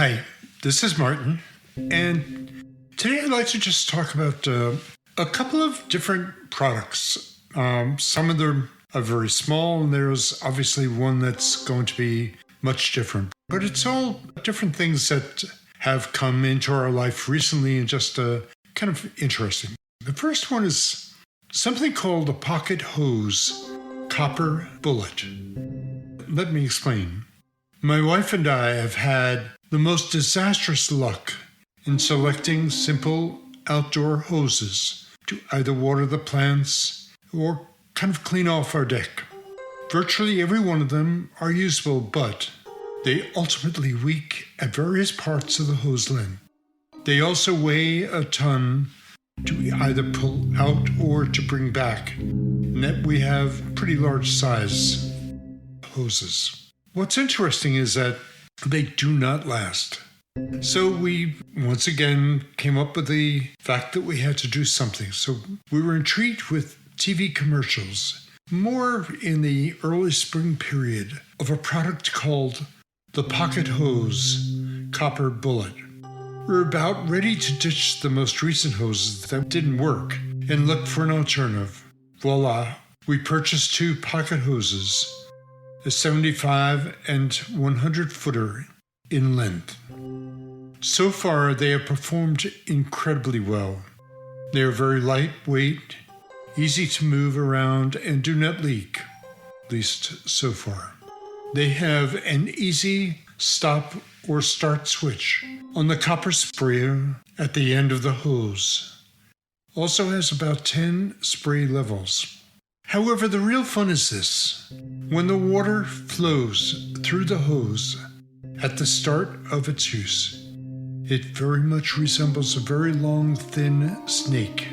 Hi, this is Martin, and today I'd like to just talk about a couple of different products. Some of them are very small, and there's obviously one that's going to be much different. But it's all different things that have come into our life recently and just kind of interesting. The first one is something called a pocket hose copper bullet. Let me explain. My wife and I have had the most disastrous luck in selecting simple outdoor hoses to either water the plants or kind of clean off our deck. Virtually every one of them are usable, but they ultimately leak at various parts of the hose length. They also weigh a ton to either pull out or to bring back, and that we have pretty large size hoses. What's interesting is that they do not last. So we once again came up with the fact that we had to do something. So we were intrigued with TV commercials, more in the early spring period, of a product called the Pocket Hose Copper Bullet. We were about ready to ditch the most recent hoses that didn't work and look for an alternative. Voila, we purchased two pocket hoses, a 75 and 100 footer in length. So far, they have performed incredibly well. They are very lightweight, easy to move around, and do not leak, at least so far. They have an easy stop or start switch on the copper sprayer at the end of the hose. Also has about 10 spray levels. However, the real fun is this. When the water flows through the hose at the start of its use, it very much resembles a very long, thin snake,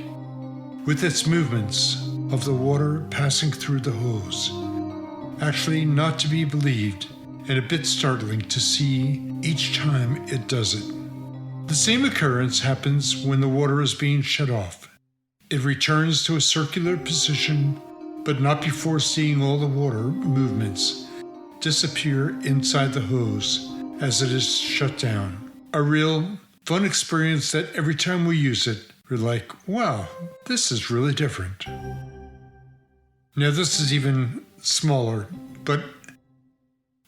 with its movements of the water passing through the hose. Actually, not to be believed, and a bit startling to see each time it does it. The same occurrence happens when the water is being shut off. It returns to a circular position, but not before seeing all the water movements disappear inside the hose as it is shut down. A real fun experience that every time we use it, we're like, wow, this is really different. Now this is even smaller, but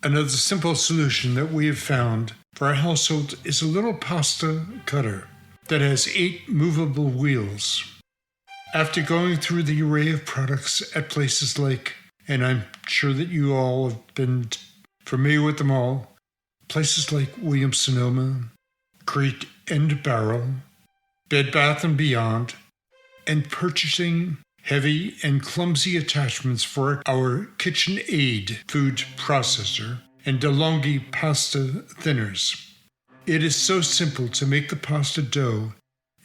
another simple solution that we have found for our household is a little pasta cutter that has 8 movable wheels. After going through the array of products at places like, and I'm sure that you all have been familiar with them all, places like Williams-Sonoma, Crate and Barrel, Bed Bath & Beyond, and purchasing heavy and clumsy attachments for our KitchenAid food processor and DeLonghi pasta thinners. It is so simple to make the pasta dough.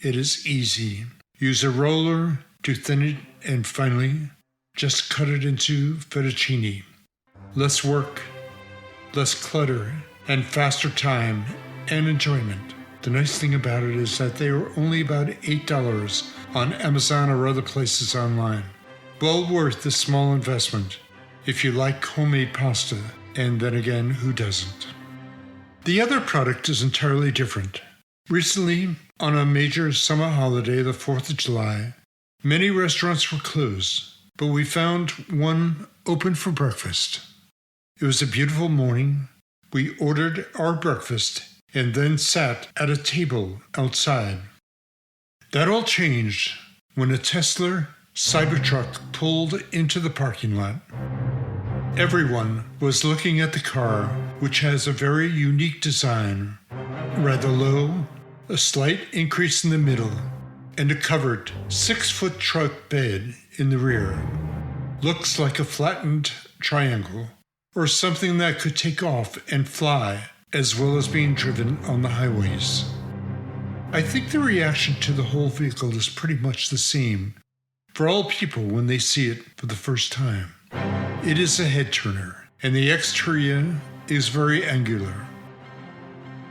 It is easy. Use a roller to thin it, and finally, just cut it into fettuccine. Less work, less clutter, and faster time and enjoyment. The nice thing about it is that they are only about $8 on Amazon or other places online. Well worth the small investment if you like homemade pasta, and then again, who doesn't? The other product is entirely different. Recently, on a major summer holiday, the 4th of July, many restaurants were closed, but we found one open for breakfast. It was a beautiful morning. We ordered our breakfast and then sat at a table outside. That all changed when a Tesla Cybertruck pulled into the parking lot. Everyone was looking at the car, which has a very unique design, rather low, a slight increase in the middle, and a covered 6-foot truck bed in the rear. Looks like a flattened triangle, or something that could take off and fly, as well as being driven on the highways. I think the reaction to the whole vehicle is pretty much the same for all people when they see it for the first time. It is a head-turner, and the exterior is very angular.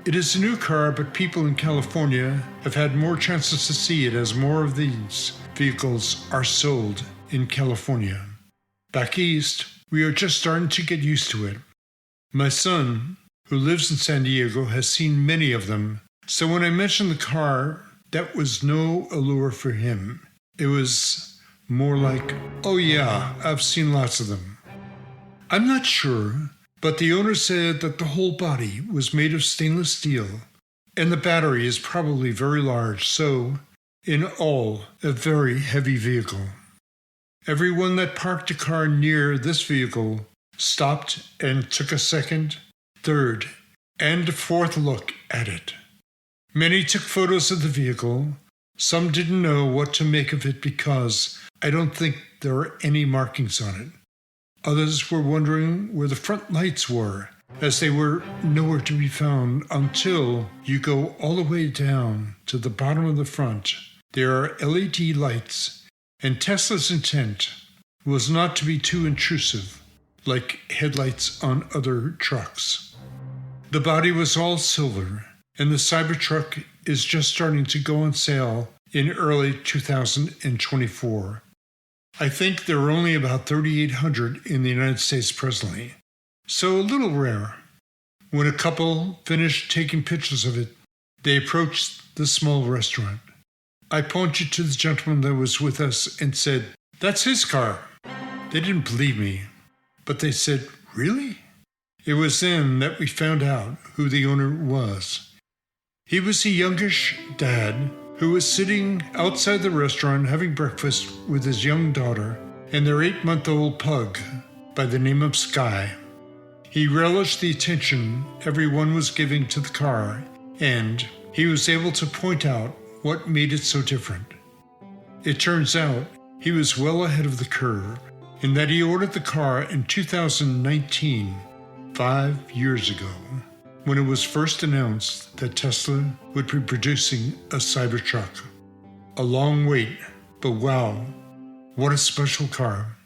It is a new car, but people in California have had more chances to see it as more of these vehicles are sold in California. Back east, we are just starting to get used to it. My son, who lives in San Diego, has seen many of them. So when I mentioned the car, that was no allure for him. It was more like, oh yeah, I've seen lots of them. I'm not sure, but the owner said that the whole body was made of stainless steel, and the battery is probably very large, so, in all, a very heavy vehicle. Everyone that parked a car near this vehicle stopped and took a second, third, and fourth look at it. Many took photos of the vehicle. Some didn't know what to make of it because I don't think there are any markings on it. Others were wondering where the front lights were, as they were nowhere to be found until you go all the way down to the bottom of the front. There are LED lights, and Tesla's intent was not to be too intrusive, like headlights on other trucks. The body was all silver, and the Cybertruck is just starting to go on sale in early 2024. I think there are only about 3,800 in the United States presently, so a little rare. When a couple finished taking pictures of it, they approached the small restaurant. I pointed to the gentleman that was with us and said, "That's his car." They didn't believe me, but they said, "Really?" It was then that we found out who the owner was. He was a youngish dad who was sitting outside the restaurant having breakfast with his young daughter and their 8-month-old pug by the name of Sky. He relished the attention everyone was giving to the car, and he was able to point out what made it so different. It turns out he was well ahead of the curve in that he ordered the car in 2019, 5 years ago, when it was first announced that Tesla would be producing a Cybertruck. A long wait, but wow, what a special car.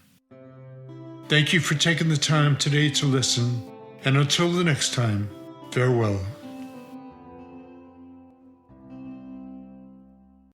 Thank you for taking the time today to listen, and until the next time, farewell.